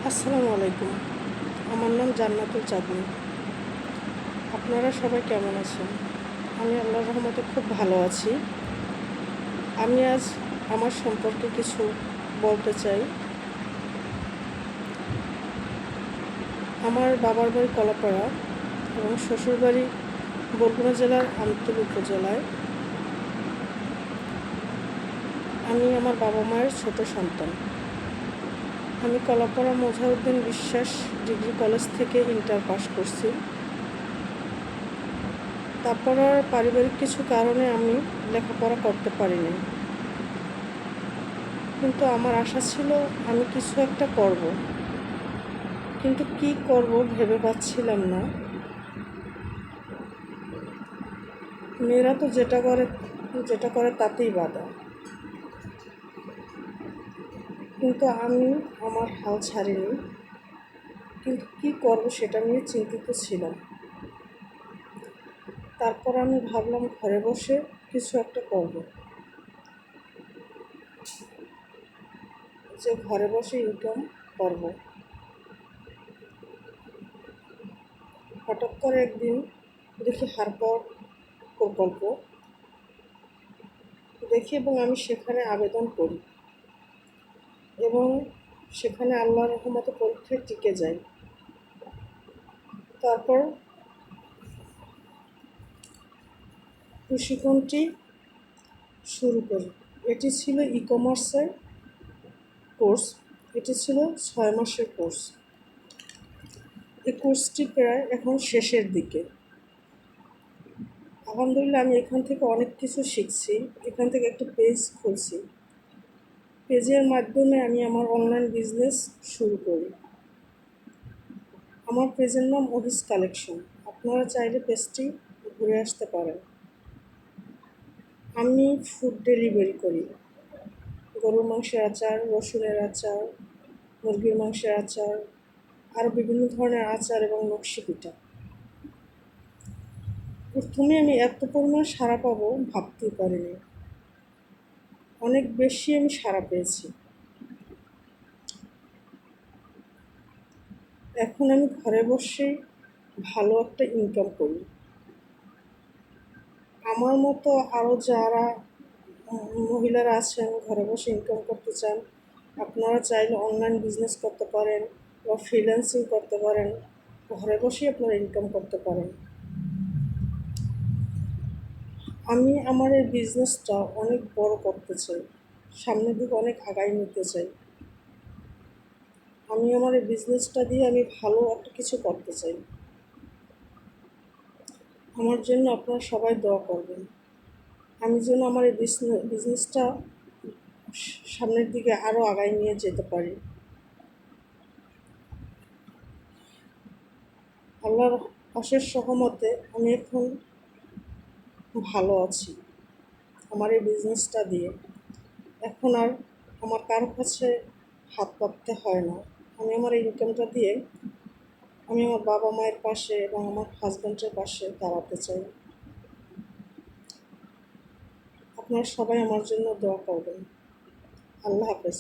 আসসালামু আলাইকুম। আমার নাম জান্নাতুল চাঁদনী। আপনারা সবাই কেমন আছেন? আমি আল্লাহর রহমতে খুব ভালো আছি। আমি আজ আমার সম্পর্কে কিছু বলতে চাই। আমার বাবার বাড়ি কলাপাড়া এবং শ্বশুরবাড়ি বরগুনা জেলার আমতলী উপজেলায়। আমি আমার বাবা মায়ের ছোট সন্তান। আমি কলাপাড়া মোজাউদ্দিন বিশ্বাস ডিগ্রি কলেজ থেকে ইন্টার পাস করছি। তারপর আর পারিবারিক কিছু কারণে আমি লেখাপড়া করতে পারিনি, কিন্তু আমার আশা ছিল আমি কিছু একটা করব, কিন্তু কি করব ভেবে পাচ্ছিলাম না। মেয়েরা তো যেটা করে তাতেই বাধা, কিন্তু আমি আমার হাল ছাড়িনি। কিন্তু কি করব সেটা নিয়ে চিন্তিত ছিলাম। তারপর আমি ভাবলাম ঘরে বসে কিছু একটা করব, যে ঘরে বসে ইনকাম করব। হঠাৎ করে একদিন দেখি হারপার প্রকল্প দেখি এবং আমি সেখানে আবেদন করি এবং সেখানে আল্লাহর রহমতে পরীক্ষায় টিকে যাই। তারপর প্রশিক্ষণটি শুরু করি। এটি ছিল ই-কমার্সের কোর্স। এটি ছিল 6 মাসের কোর্স। এই কোর্সটি প্রায় এখন শেষের দিকে। আলহামদুলিল্লাহ, আমি এখান থেকে অনেক কিছু শিখছি। এখান থেকে একটা পেজ খুলছি। পেজের মাধ্যমে আমি আমার অনলাইন বিজনেস শুরু করি। আমার পেজের নাম ওহিস কালেকশন। আপনারা চাইলে পেজটি ঘুরে আসতে পারেন। আমি ফুড ডেলিভারি করি। গরুর মাংসের আচার, রসুনের আচার, মুরগির মাংসের আচার, আরও বিভিন্ন ধরনের আচার এবং নকশি পিঠা। প্রথমে আমি এত পরিমাণ সাড়া পাবো ভাবতেই পারিনি। অনেক বেশি আমি সাড়া পেয়েছি। এখন আমি ঘরে বসেই ভালো একটা ইনকাম করি। আমার মতো আরও যারা মহিলারা আছেন ঘরে বসে ইনকাম করতে চান, আপনারা চাইলে অনলাইন বিজনেস করতে পারেন বা ফ্রিল্যান্সিং করতে পারেন। ঘরে বসেই আপনারা ইনকাম করতে পারেন। আমি আমার এই বিজনেসটা অনেক বড় করতে চাই, সামনের দিকে অনেক আগায় নিতে চাই। আমি আমার এই বিজনেসটা দিয়ে আমি ভালো একটা কিছু করতে চাই। আমার জন্য আপনারা সবাই দোয়া করবেন, আমি যেন আমার এই বিজনেসটা সামনের দিকে আরও আগায় নিয়ে যেতে পারি। আল্লাহর অশেষ সহমতে আমি এখন ভালো আছি আমার এই বিজনেসটা দিয়ে। এখন আর আমার কারো কাছে হাত পাততে হয় না। আমি আমার এই ইনকামটা দিয়ে আমি আমার বাবা মায়ের পাশে এবং আমার হাজব্যান্ডের পাশে দাঁড়াতে চাই। আপনারা সবাই আমার জন্য দোয়া করবেন। আল্লাহ হাফেজ।